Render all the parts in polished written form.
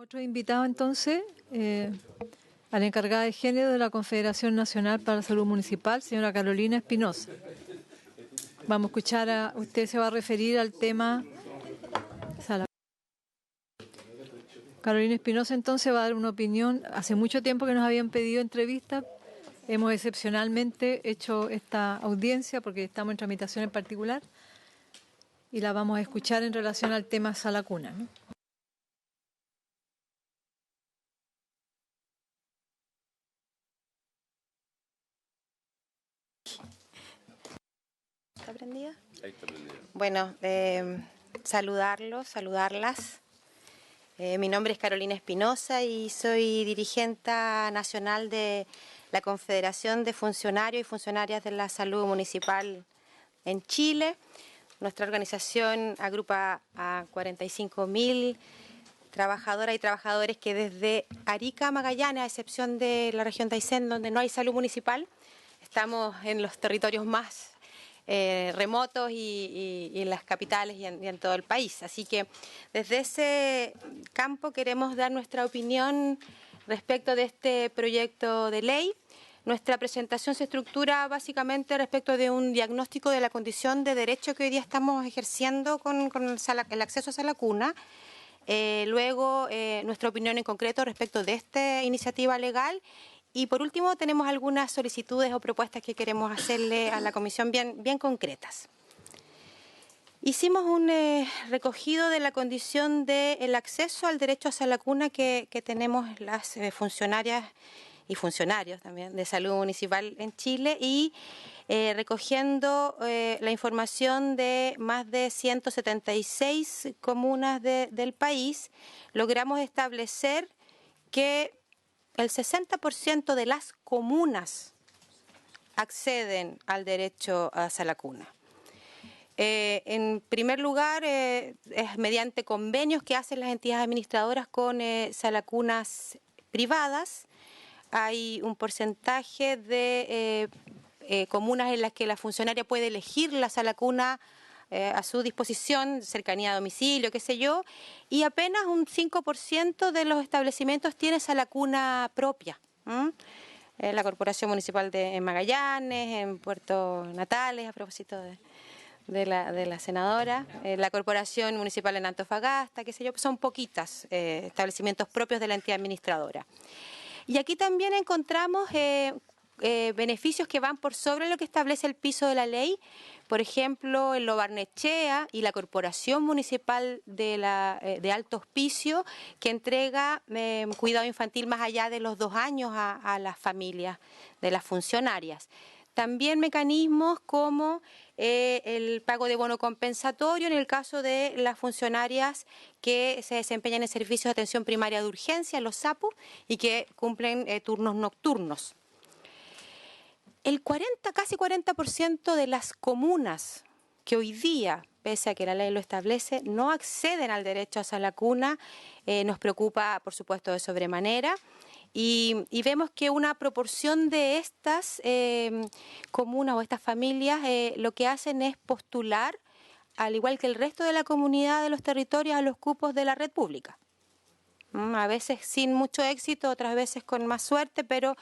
Otro invitado entonces, a la encargada de género de la Confederación Nacional para la Salud Municipal, señora Carolina Espinosa. Vamos a escuchar usted se va a referir al tema. Carolina Espinosa entonces va a dar una opinión. Hace mucho tiempo que nos habían pedido entrevistas. Hemos excepcionalmente hecho esta audiencia porque estamos en tramitación en particular y la vamos a escuchar en relación al tema Sala Cuna, ¿no? ¿Está prendida? Ahí está prendida. Bueno, saludarlas. Mi nombre es Carolina Espinosa y soy dirigente nacional de la Confederación de Funcionarios y Funcionarias de la Salud Municipal en Chile. Nuestra organización agrupa a 45.000 trabajadoras y trabajadores que desde Arica a Magallanes, a excepción de la región de Aysén, donde no hay salud municipal, estamos en los territorios más remotos y en las capitales y en todo el país. Así que desde ese campo queremos dar nuestra opinión respecto de este proyecto de ley. Nuestra presentación se estructura básicamente respecto de un diagnóstico de la condición de derecho que hoy día estamos ejerciendo con el acceso a Sala Cuna. Luego, nuestra opinión en concreto respecto de esta iniciativa legal. Y por último, tenemos algunas solicitudes o propuestas que queremos hacerle a la comisión bien concretas. Hicimos un recogido de la condición del acceso al derecho a Sala Cuna que tenemos las funcionarias y funcionarios también de salud municipal en Chile y recogiendo la información de más de 176 comunas del país, logramos establecer que el 60% de las comunas acceden al derecho a Sala Cuna. En primer lugar, es mediante convenios que hacen las entidades administradoras con salacunas privadas. Hay un porcentaje de comunas en las que la funcionaria puede elegir la Sala Cuna a su disposición, cercanía a domicilio, qué sé yo, y apenas un 5% de los establecimientos tiene Sala Cuna propia. La Corporación Municipal de Magallanes, en Puerto Natales, a propósito de la senadora, la Corporación Municipal en Antofagasta, qué sé yo, son poquitas establecimientos propios de la entidad administradora. Y aquí también encontramos beneficios que van por sobre lo que establece el piso de la ley. Por ejemplo, en Lo Barnechea y la Corporación Municipal de Alto Hospicio, que entrega cuidado infantil más allá de los 2 años a las familias de las funcionarias. También mecanismos como el pago de bono compensatorio en el caso de las funcionarias que se desempeñan en servicios de atención primaria de urgencia, los SAPU, y que cumplen turnos nocturnos. El casi 40% de las comunas que hoy día, pese a que la ley lo establece, no acceden al derecho a Sala Cuna, nos preocupa, por supuesto, de sobremanera. Y vemos que una proporción de estas comunas o estas familias lo que hacen es postular, al igual que el resto de la comunidad de los territorios, a los cupos de la red pública. A veces sin mucho éxito, otras veces con más suerte, pero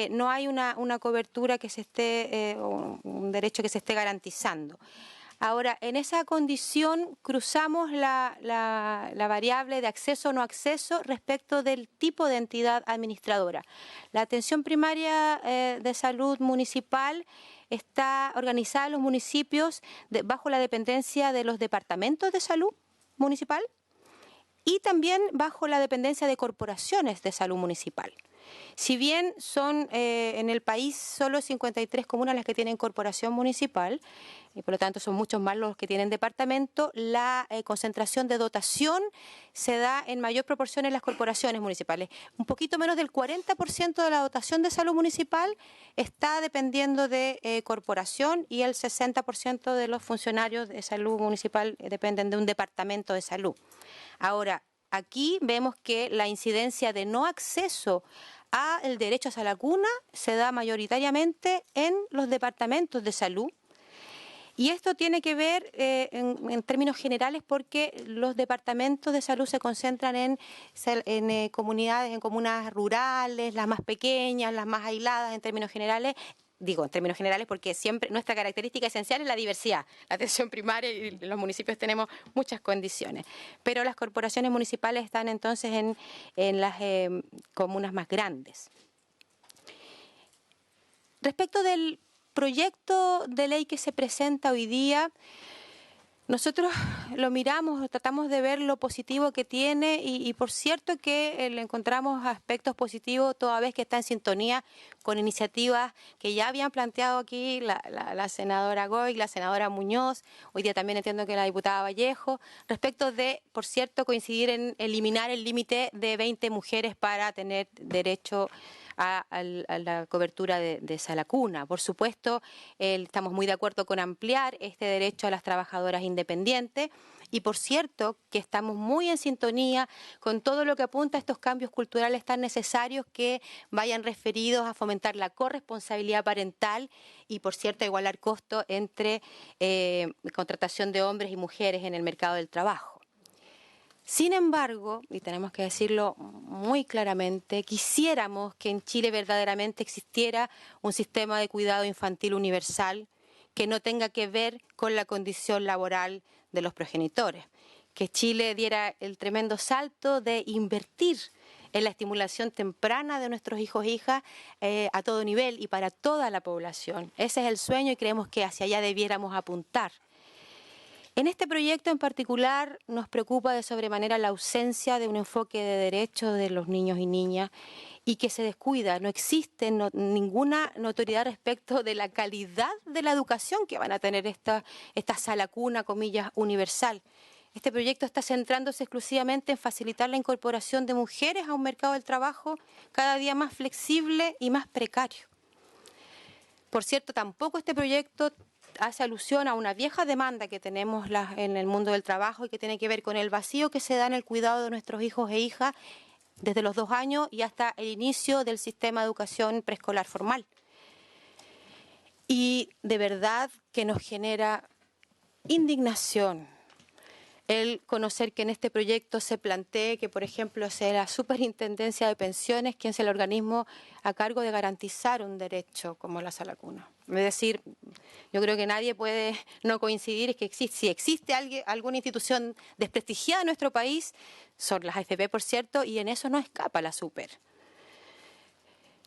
no hay una cobertura que se esté, un derecho que se esté garantizando. Ahora, en esa condición cruzamos la variable de acceso o no acceso respecto del tipo de entidad administradora. La atención primaria de salud municipal está organizada en los municipios bajo la dependencia de los departamentos de salud municipal y también bajo la dependencia de corporaciones de salud municipal. Si bien son en el país solo 53 comunas las que tienen corporación municipal, y por lo tanto son muchos más los que tienen departamento, la concentración de dotación se da en mayor proporción en las corporaciones municipales. Un poquito menos del 40% de la dotación de salud municipal está dependiendo de corporación y el 60% de los funcionarios de salud municipal dependen de un departamento de salud. Ahora, aquí vemos que la incidencia de no acceso al derecho a Sala Cuna se da mayoritariamente en los departamentos de salud Y esto tiene que ver en términos generales porque los departamentos de salud se concentran en comunidades, en comunas rurales, las más pequeñas, las más aisladas en términos generales. Digo en términos generales porque siempre nuestra característica esencial es la diversidad. La atención primaria y los municipios tenemos muchas condiciones. Pero las corporaciones municipales están entonces en las comunas más grandes. Respecto del proyecto de ley que se presenta hoy día, nosotros lo miramos, tratamos de ver lo positivo que tiene y por cierto que le encontramos aspectos positivos toda vez que está en sintonía con iniciativas que ya habían planteado aquí la senadora Goy, la senadora Muñoz, hoy día también entiendo que la diputada Vallejo, respecto de, por cierto, coincidir en eliminar el límite de 20 mujeres para tener derecho a la cobertura de sala cuna. Por supuesto, estamos muy de acuerdo con ampliar este derecho a las trabajadoras independientes y por cierto que estamos muy en sintonía con todo lo que apunta a estos cambios culturales tan necesarios que vayan referidos a fomentar la corresponsabilidad parental y por cierto a igualar costos entre contratación de hombres y mujeres en el mercado del trabajo. Sin embargo, y tenemos que decirlo muy claramente, quisiéramos que en Chile verdaderamente existiera un sistema de cuidado infantil universal que no tenga que ver con la condición laboral de los progenitores. Que Chile diera el tremendo salto de invertir en la estimulación temprana de nuestros hijos e hijas a todo nivel y para toda la población. Ese es el sueño y creemos que hacia allá debiéramos apuntar. En este proyecto en particular nos preocupa de sobremanera la ausencia de un enfoque de derechos de los niños y niñas y que se descuida, no existe ninguna notoriedad respecto de la calidad de la educación que van a tener esta sala cuna, comillas, universal. Este proyecto está centrándose exclusivamente en facilitar la incorporación de mujeres a un mercado del trabajo cada día más flexible y más precario. Por cierto, tampoco este proyecto hace alusión a una vieja demanda que tenemos en el mundo del trabajo y que tiene que ver con el vacío que se da en el cuidado de nuestros hijos e hijas desde los 2 años y hasta el inicio del sistema de educación preescolar formal. Y de verdad que nos genera indignación el conocer que en este proyecto se plantee que, por ejemplo, sea la Superintendencia de Pensiones quien sea el organismo a cargo de garantizar un derecho como la sala cuna. Es decir, yo creo que nadie puede no coincidir en que si existe alguna institución desprestigiada en nuestro país, son las AFP, por cierto, y en eso no escapa la Super.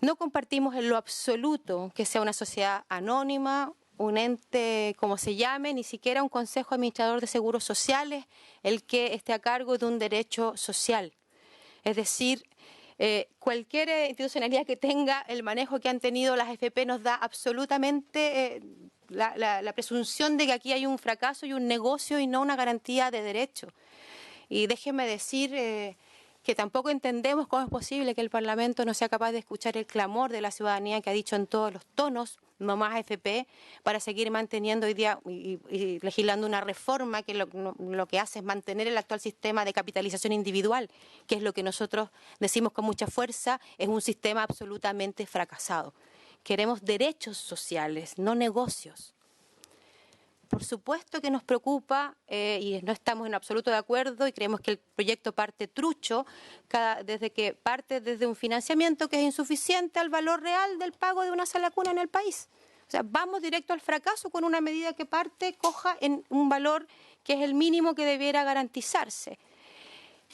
No compartimos en lo absoluto que sea una sociedad anónima, un ente, como se llame, ni siquiera un consejo administrador de seguros sociales, el que esté a cargo de un derecho social. Es decir, cualquier institucionalidad que tenga el manejo que han tenido las AFP nos da absolutamente la presunción de que aquí hay un fracaso y un negocio y no una garantía de derecho. Y déjenme decir que tampoco entendemos cómo es posible que el Parlamento no sea capaz de escuchar el clamor de la ciudadanía que ha dicho en todos los tonos no más AFP, para seguir manteniendo hoy día y legislando una reforma que lo que hace es mantener el actual sistema de capitalización individual, que es lo que nosotros decimos con mucha fuerza, es un sistema absolutamente fracasado. Queremos derechos sociales, no negocios. Por supuesto que nos preocupa y no estamos en absoluto de acuerdo y creemos que el proyecto parte trucho desde que parte desde un financiamiento que es insuficiente al valor real del pago de una sala cuna en el país. O sea, vamos directo al fracaso con una medida que parte coja en un valor que es el mínimo que debiera garantizarse.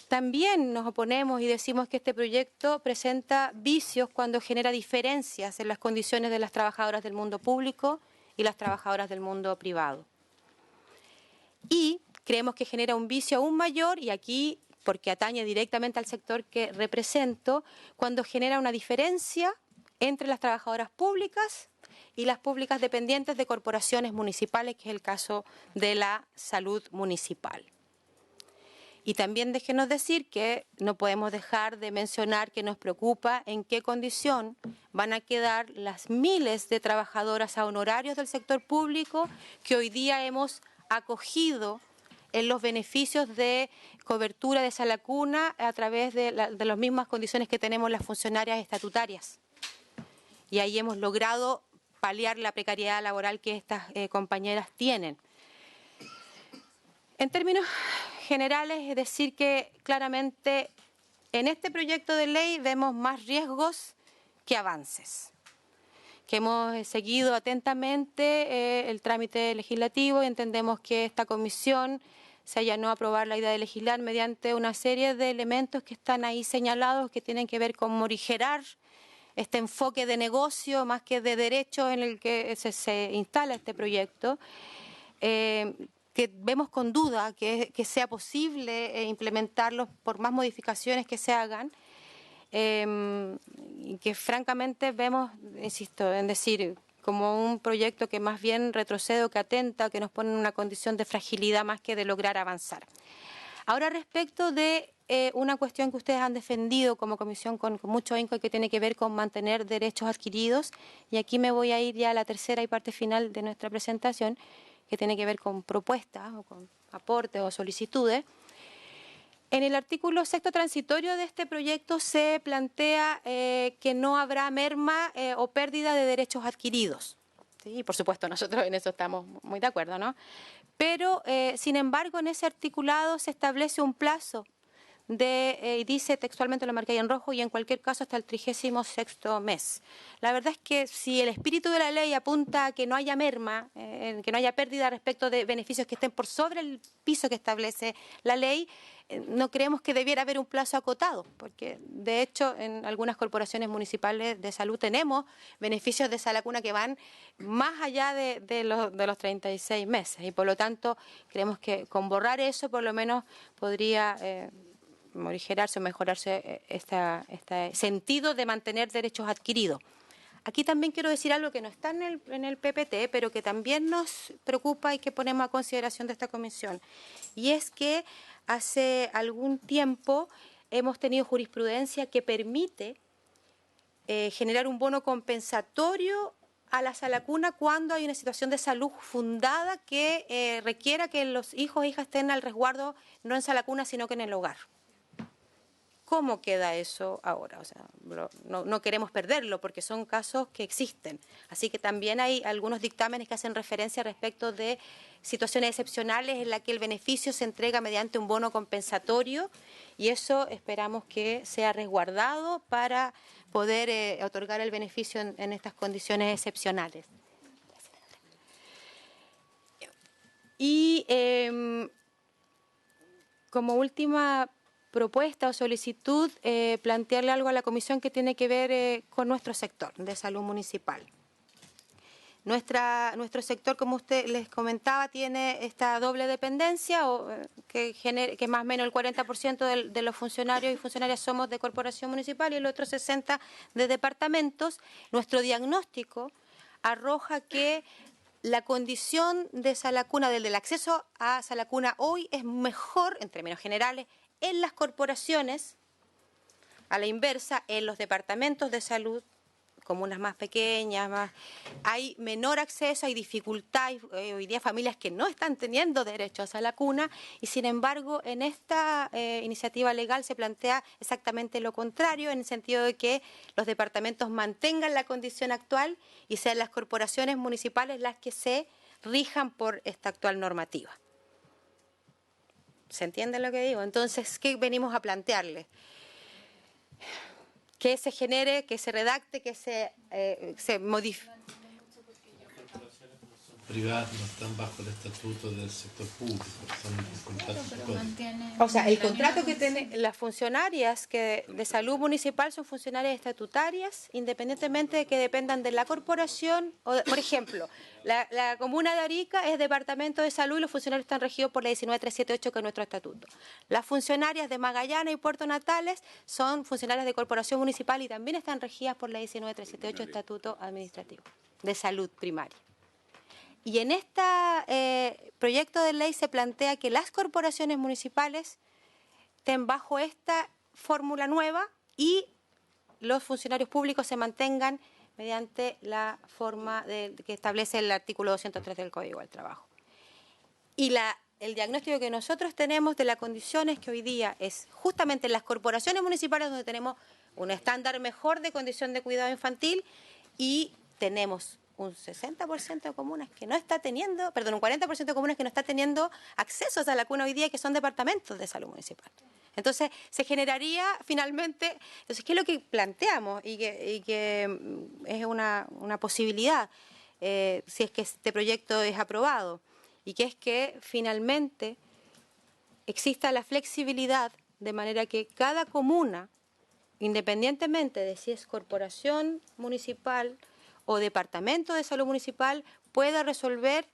También nos oponemos y decimos que este proyecto presenta vicios cuando genera diferencias en las condiciones de las trabajadoras del mundo público y las trabajadoras del mundo privado. Y creemos que genera un vicio aún mayor, y aquí, porque atañe directamente al sector que represento, cuando genera una diferencia entre las trabajadoras públicas y las públicas dependientes de corporaciones municipales, que es el caso de la salud municipal. Y también déjenos decir que no podemos dejar de mencionar que nos preocupa en qué condición van a quedar las miles de trabajadoras a honorarios del sector público que hoy día hemos acogido en los beneficios de cobertura de sala cuna a través de las mismas condiciones que tenemos las funcionarias estatutarias. Y ahí hemos logrado paliar la precariedad laboral que estas compañeras tienen. En términos generales, es decir que claramente en este proyecto de ley vemos más riesgos que avances, que hemos seguido atentamente el trámite legislativo y entendemos que esta comisión se allanó a aprobar la idea de legislar mediante una serie de elementos que están ahí señalados, que tienen que ver con morigerar este enfoque de negocio más que de derecho en el que se instala este proyecto, que vemos con duda que sea posible implementarlos por más modificaciones que se hagan, y que francamente vemos, insisto, en decir, como un proyecto que más bien retrocede o que atenta, que nos pone en una condición de fragilidad más que de lograr avanzar. Ahora, respecto de una cuestión que ustedes han defendido como comisión con mucho ahínco y que tiene que ver con mantener derechos adquiridos, y aquí me voy a ir ya a la tercera y parte final de nuestra presentación, que tiene que ver con propuestas o con aportes o solicitudes. En el artículo 6º transitorio de este proyecto se plantea que no habrá merma o pérdida de derechos adquiridos. ¿Sí? Y por supuesto nosotros en eso estamos muy de acuerdo, ¿no? Pero, sin embargo, en ese articulado se establece un plazo y dice textualmente, lo marqué ahí en rojo, y en cualquier caso hasta el 36º mes. La verdad es que si el espíritu de la ley apunta a que no haya merma, que no haya pérdida respecto de beneficios que estén por sobre el piso que establece la ley, no creemos que debiera haber un plazo acotado, porque de hecho en algunas corporaciones municipales de salud tenemos beneficios de Salacuna que van más allá de los 36 meses, y por lo tanto creemos que con borrar eso por lo menos podría morigerarse o mejorarse este sentido de mantener derechos adquiridos. Aquí también quiero decir algo que no está en el PPT, pero que también nos preocupa y que ponemos a consideración de esta comisión. Y es que hace algún tiempo hemos tenido jurisprudencia que permite generar un bono compensatorio a la Salacuna cuando hay una situación de salud fundada que requiera que los hijos e hijas estén al resguardo no en Salacuna, sino que en el hogar. ¿Cómo queda eso ahora? O sea, no queremos perderlo porque son casos que existen. Así que también hay algunos dictámenes que hacen referencia respecto de situaciones excepcionales en las que el beneficio se entrega mediante un bono compensatorio, y eso esperamos que sea resguardado para poder otorgar el beneficio en estas condiciones excepcionales. Y como última propuesta o solicitud, plantearle algo a la comisión que tiene que ver con nuestro sector de salud municipal. Nuestro sector, como usted les comentaba, tiene esta doble dependencia, que más o menos el 40% de los funcionarios y funcionarias somos de corporación municipal y el otro 60% de departamentos. Nuestro diagnóstico arroja que la condición de Salacuna, del acceso a Salacuna hoy es mejor, en términos generales, en las corporaciones, a la inversa, en los departamentos de salud, comunas más pequeñas, hay menor acceso, hay dificultad, hoy día familias que no están teniendo derecho a Salacuna, y sin embargo en esta iniciativa legal se plantea exactamente lo contrario, en el sentido de que los departamentos mantengan la condición actual y sean las corporaciones municipales las que se rijan por esta actual normativa. ¿Se entiende lo que digo? Entonces, ¿qué venimos a plantearles? Que se genere, que se redacte, que se modifique. Privadas no están bajo el estatuto del sector público, son contratos. O sea, el contrato que tienen las funcionarias de salud municipal son funcionarias estatutarias, independientemente de que dependan de la corporación. Por ejemplo, la comuna de Arica es departamento de salud y los funcionarios están regidos por la 19378, que es nuestro estatuto. Las funcionarias de Magallanes y Puerto Natales son funcionarias de corporación municipal y también están regidas por la 19378, estatuto administrativo de salud primaria. Y en este proyecto de ley se plantea que las corporaciones municipales estén bajo esta fórmula nueva y los funcionarios públicos se mantengan mediante la forma que establece el artículo 203 del Código del Trabajo. Y el diagnóstico que nosotros tenemos de la condición es que hoy día es justamente en las corporaciones municipales donde tenemos un estándar mejor de condición de cuidado infantil y tenemos un 60% de comunas que no está teniendo, perdón, un 40% de comunas que no está teniendo acceso a la cuna hoy día, que son departamentos de salud municipal. Entonces, se generaría finalmente, entonces, ¿qué es lo que planteamos? Y que es una posibilidad, si es que este proyecto es aprobado, y que es que finalmente exista la flexibilidad de manera que cada comuna, independientemente de si es corporación municipal o departamento de salud municipal, pueda resolver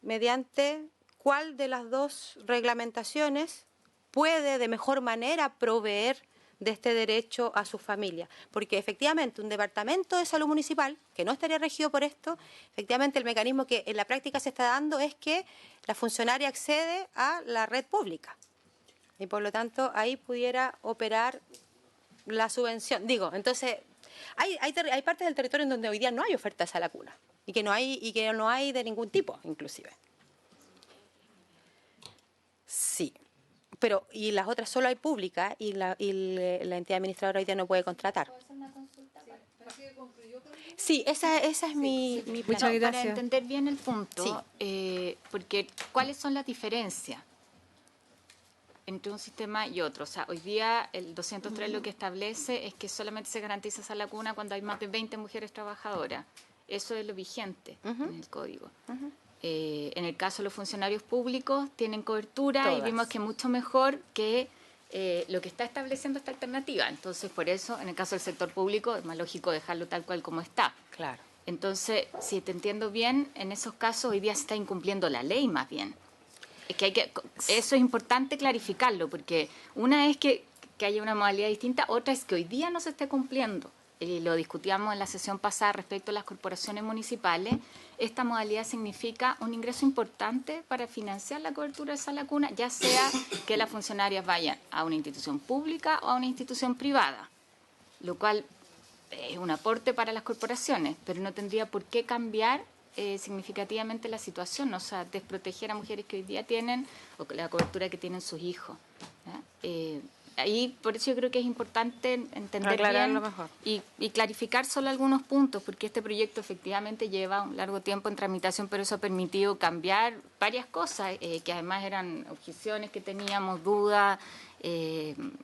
mediante cuál de las dos reglamentaciones puede de mejor manera proveer de este derecho a su familia. Porque efectivamente un departamento de salud municipal, que no estaría regido por esto, efectivamente el mecanismo que en la práctica se está dando es que la funcionaria accede a la red pública. Y por lo tanto ahí pudiera operar la subvención. Digo, entonces, hay partes del territorio en donde hoy día no hay ofertas a la cuna y que no hay de ningún tipo, inclusive. Sí, pero y las otras solo hay públicas y la entidad administradora hoy día no puede contratar. Sí, esa es mi plan. Muchas gracias. Para entender bien el punto, sí. Porque ¿cuáles son las diferencias entre un sistema y otro? O sea, hoy día el 203 lo que establece es que solamente se garantiza esa lacuna cuando hay más de 20 mujeres trabajadoras. Eso es lo vigente en el código. En el caso de los funcionarios públicos tienen cobertura. Todas. Y vimos que mucho mejor que lo que está estableciendo esta alternativa. Entonces, por eso, en el caso del sector público, es más lógico dejarlo tal cual como está. Claro. Entonces, si te entiendo bien, en esos casos hoy día se está incumpliendo la ley más bien. Es que eso es importante clarificarlo, porque una es que haya una modalidad distinta, otra es que hoy día no se esté cumpliendo. Lo discutíamos en la sesión pasada respecto a las corporaciones municipales. Esta modalidad significa un ingreso importante para financiar la cobertura de esa lacuna, ya sea que las funcionarias vayan a una institución pública o a una institución privada, lo cual es un aporte para las corporaciones, pero no tendría por qué cambiar significativamente la situación, o sea, desproteger a mujeres que hoy día tienen o la cobertura que tienen sus hijos. Ahí, por eso yo creo que es importante entender bien y clarificar solo algunos puntos, porque este proyecto efectivamente lleva un largo tiempo en tramitación, pero eso ha permitido cambiar varias cosas, que además eran objeciones que teníamos, dudas,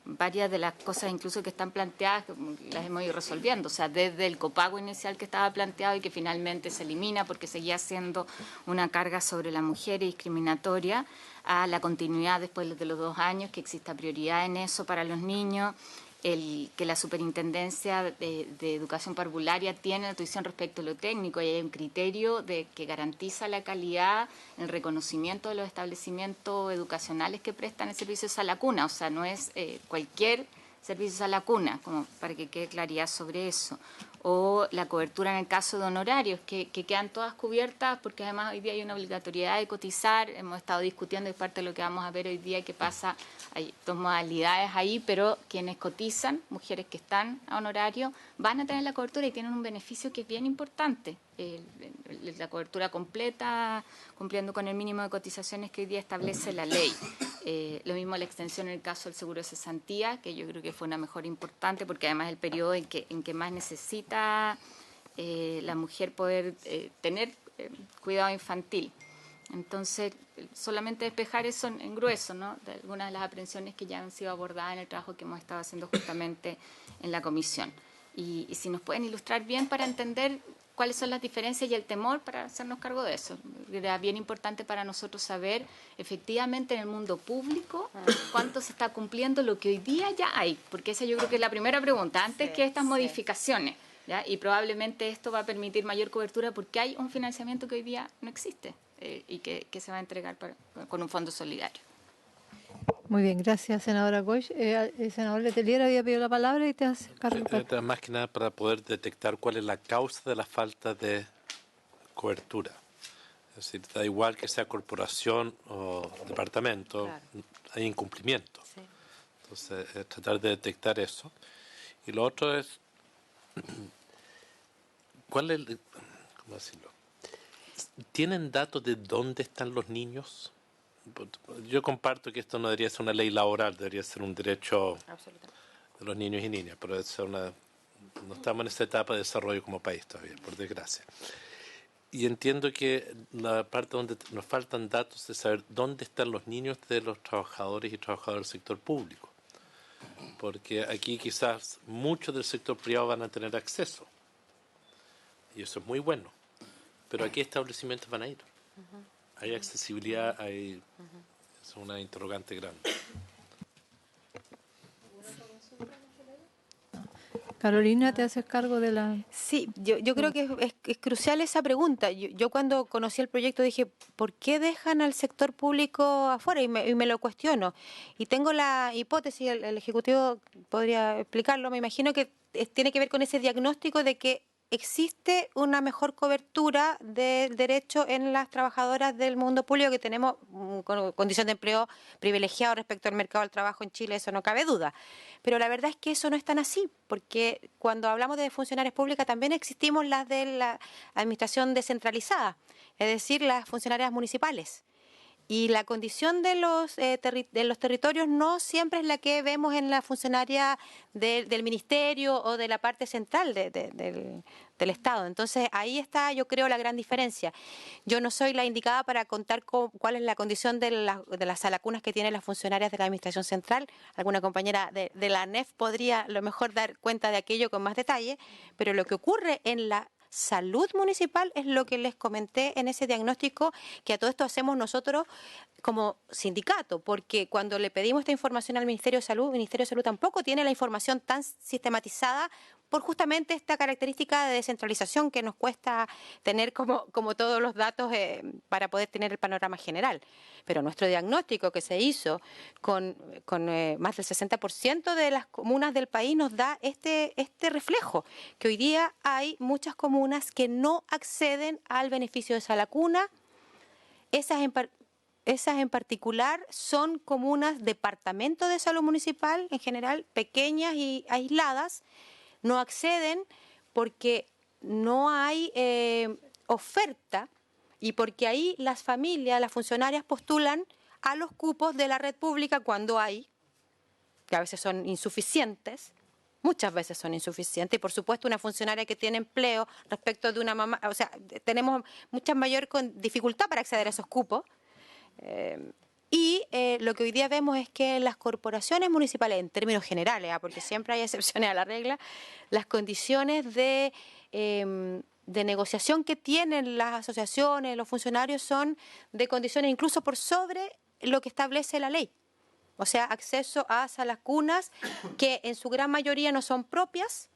varias de las cosas incluso que están planteadas las hemos ido resolviendo, o sea, desde el copago inicial que estaba planteado y que finalmente se elimina porque seguía siendo una carga sobre la mujer y discriminatoria, a la continuidad después de los 2 años, que exista prioridad en eso para los niños, que la Superintendencia de Educación Parvularia tiene la tuición respecto a lo técnico y hay un criterio que garantiza la calidad, el reconocimiento de los establecimientos educacionales que prestan el servicio a la cuna, o sea, no es cualquier servicio a la cuna, como para que quede claridad sobre eso. O la cobertura en el caso de honorarios, que quedan todas cubiertas, porque además hoy día hay una obligatoriedad de cotizar. Hemos estado discutiendo, y parte de lo que vamos a ver hoy día, que pasa, hay 2 modalidades ahí, pero quienes cotizan, mujeres que están a honorario, van a tener la cobertura y tienen un beneficio que es bien importante. La cobertura completa, cumpliendo con el mínimo de cotizaciones que hoy día establece la ley. Lo mismo la extensión en el caso del seguro de cesantía, que yo creo que fue una mejora importante, porque además es el periodo en que más necesita la mujer poder tener cuidado infantil. Entonces, solamente despejar eso en grueso, ¿no?, de algunas de las aprehensiones que ya han sido abordadas en el trabajo que hemos estado haciendo justamente en la comisión. Y si nos pueden ilustrar bien para entender cuáles son las diferencias y el temor para hacernos cargo de eso. Era bien importante para nosotros saber efectivamente en el mundo público cuánto se está cumpliendo lo que hoy día ya hay, porque esa yo creo que es la primera pregunta, antes que estas modificaciones, ¿ya? Y probablemente esto va a permitir mayor cobertura porque hay un financiamiento que hoy día no existe y que se va a entregar con un fondo solidario. Muy bien, gracias, senadora Goix. El senador Letelier había pedido la palabra y te hace cargo. Más que nada para poder detectar cuál es la causa de la falta de cobertura. Es decir, da igual que sea corporación o departamento, claro, hay incumplimiento. Sí. Entonces, tratar de detectar eso. Y lo otro es, ¿cuál es, cómo decirlo? ¿Tienen datos de dónde están los niños? Yo comparto que esto no debería ser una ley laboral, debería ser un derecho de los niños y niñas, pero no estamos en esta etapa de desarrollo como país todavía, por desgracia. Y entiendo que la parte donde nos faltan datos es saber dónde están los niños de los trabajadores y trabajadoras del sector público. Porque aquí quizás muchos del sector privado van a tener acceso. Y eso es muy bueno. Pero ¿a qué establecimientos van a ir? ¿Hay accesibilidad? Es una interrogante grande. Carolina, ¿te haces cargo de la...? Sí, yo creo que es crucial esa pregunta. Yo cuando conocí el proyecto dije, ¿por qué dejan al sector público afuera? Y me lo cuestiono. Y tengo la hipótesis, el Ejecutivo podría explicarlo, me imagino que tiene que ver con ese diagnóstico de que existe una mejor cobertura del derecho en las trabajadoras del mundo público, que tenemos condición de empleo privilegiado respecto al mercado del trabajo en Chile, eso no cabe duda. Pero la verdad es que eso no es tan así, porque cuando hablamos de funcionarias públicas también existimos las de la administración descentralizada, es decir, las funcionarias municipales. Y la condición de los territorios no siempre es la que vemos en la funcionaria del ministerio o de la parte central del Estado. Entonces, ahí está, yo creo, la gran diferencia. Yo no soy la indicada para contar cuál es la condición de las salacunas que tienen las funcionarias de la Administración Central. Alguna compañera de la ANEF podría a lo mejor dar cuenta de aquello con más detalle, pero lo que ocurre en la salud municipal es lo que les comenté en ese diagnóstico, que a todo esto hacemos nosotros como sindicato, porque cuando le pedimos esta información al Ministerio de Salud, el Ministerio de Salud tampoco tiene la información tan sistematizada por justamente esta característica de descentralización que nos cuesta tener como todos los datos para poder tener el panorama general. Pero nuestro diagnóstico que se hizo con más del 60% de las comunas del país nos da este reflejo, que hoy día hay muchas comunas que no acceden al beneficio de salacuna. Esas en particular son comunas, departamentos de salud municipal en general, pequeñas y aisladas. No acceden porque no hay oferta y porque ahí las familias, las funcionarias postulan a los cupos de la red pública cuando hay, que a veces son insuficientes, muchas veces son insuficientes, y por supuesto una funcionaria que tiene empleo respecto de una mamá, o sea, tenemos mucha mayor dificultad para acceder a esos cupos. Y lo que hoy día vemos es que las corporaciones municipales, en términos generales, porque siempre hay excepciones a la regla, las condiciones de negociación que tienen las asociaciones, los funcionarios, son de condiciones incluso por sobre lo que establece la ley. O sea, acceso a salas cunas que en su gran mayoría no son propias.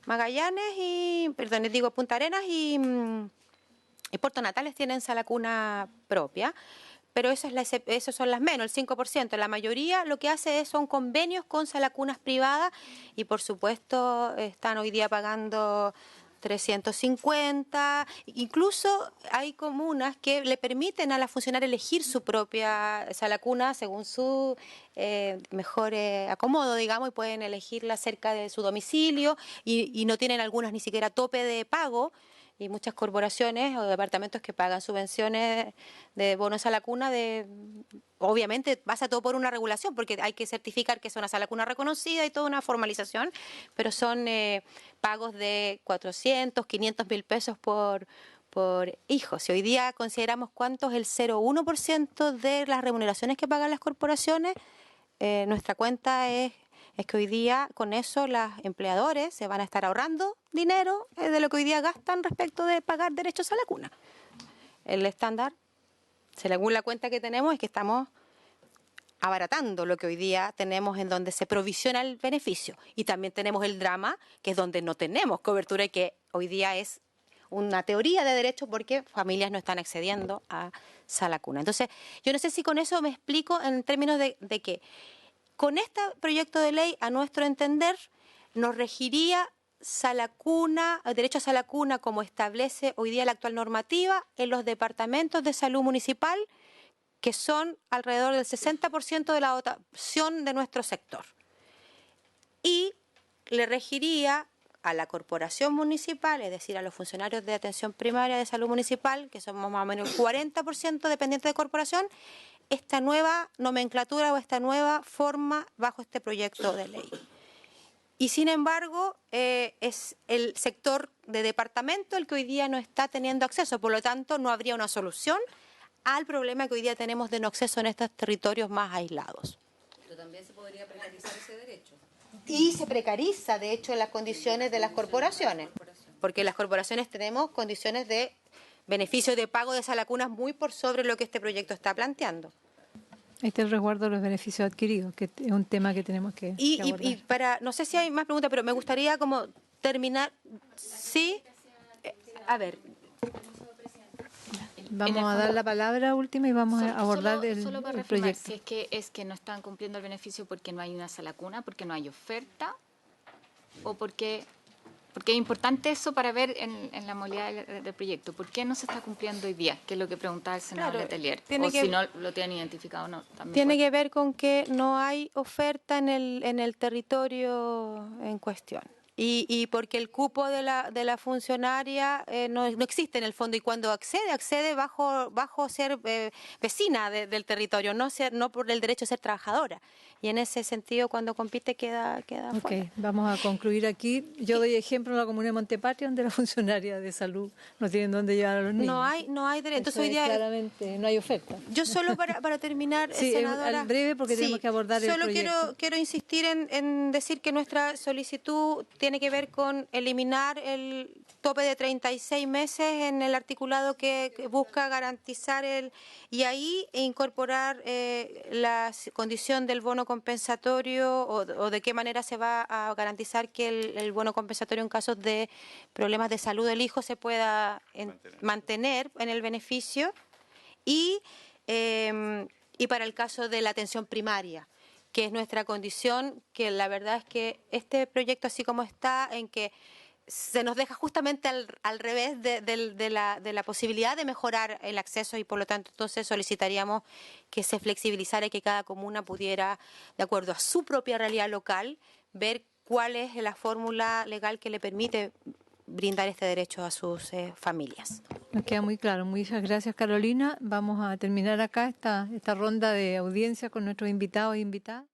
Punta Arenas y Puerto Natales tienen sala cuna propia. Pero esas son las menos, el 5%. La mayoría lo que hace son convenios con salacunas privadas y, por supuesto, están hoy día pagando 350. Incluso hay comunas que le permiten a la funcionaria elegir su propia salacuna según su mejor acomodo, digamos, y pueden elegirla cerca de su domicilio y no tienen algunas ni siquiera tope de pago. Y muchas corporaciones o departamentos que pagan subvenciones de bonos a la cuna, obviamente pasa todo por una regulación, porque hay que certificar que es una sala cuna reconocida y toda una formalización, pero son pagos de 400, 500 mil pesos por hijo. Si hoy día consideramos cuánto es el 0,1% de las remuneraciones que pagan las corporaciones, nuestra cuenta es que hoy día con eso los empleadores se van a estar ahorrando dinero de lo que hoy día gastan respecto de pagar derechos a la cuna. El estándar, según la cuenta que tenemos, es que estamos abaratando lo que hoy día tenemos en donde se provisiona el beneficio. Y también tenemos el drama, que es donde no tenemos cobertura y que hoy día es una teoría de derecho porque familias no están accediendo a sala cuna. Entonces, yo no sé si con eso me explico en términos de que con este proyecto de ley, a nuestro entender, nos regiría derecho a sala cuna como establece hoy día la actual normativa en los departamentos de salud municipal, que son alrededor del 60% de la dotación de nuestro sector. Y le regiría a la corporación municipal, es decir, a los funcionarios de atención primaria de salud municipal, que somos más o menos el 40% dependientes de corporación, esta nueva nomenclatura o esta nueva forma bajo este proyecto de ley. Y sin embargo, es el sector de departamento el que hoy día no está teniendo acceso, por lo tanto no habría una solución al problema que hoy día tenemos de no acceso en estos territorios más aislados. Pero también se podría precarizar ese derecho. Y se precariza, de hecho, en las condiciones de las corporaciones, porque las corporaciones tenemos condiciones de beneficio de pago de salacunas muy por sobre lo que este proyecto está planteando. Este es el resguardo de los beneficios adquiridos, que es un tema que tenemos que abordar. Y para, no sé si hay más preguntas, pero me gustaría como terminar, ¿sí? A ver. Vamos a dar la palabra última y vamos a abordar solo para el reafirmar, proyecto. si es que no están cumpliendo el beneficio porque no hay una sala cuna, porque no hay oferta, o porque es importante eso para ver en la modalidad del proyecto. ¿Por qué no se está cumpliendo hoy día? Que es lo que preguntaba el senador Letelier. O si no lo tienen identificado o no. Tiene que ver con que no hay oferta en el territorio en cuestión. Y porque el cupo de la funcionaria no existe en el fondo, y cuando accede bajo ser vecina del territorio, no por el derecho a ser trabajadora. Y en ese sentido, cuando compite, queda fuera. Vamos a concluir aquí. Yo doy ejemplo en la comuna de Montepatria, donde la funcionaria de salud no tienen dónde llevar a los niños. No hay derecho. Entonces, hoy día, claramente no hay oferta. yo solo para terminar, sí, senadora, al breve, porque tenemos que abordar el proyecto. Solo quiero insistir en decir que nuestra solicitud tiene que ver con eliminar el tope de 36 meses en el articulado que busca garantizar y ahí incorporar la condición del bono compensatorio o de qué manera se va a garantizar que el bono compensatorio en casos de problemas de salud del hijo se pueda mantener en el beneficio y para el caso de la atención primaria, que es nuestra condición, que la verdad es que este proyecto así como está, en que se nos deja justamente al revés de la posibilidad de mejorar el acceso, y por lo tanto entonces solicitaríamos que se flexibilizara y que cada comuna pudiera, de acuerdo a su propia realidad local, ver cuál es la fórmula legal que le permite brindar este derecho a sus familias. Nos queda muy claro. Muchas gracias, Carolina. Vamos a terminar acá esta ronda de audiencia con nuestros invitados e invitadas.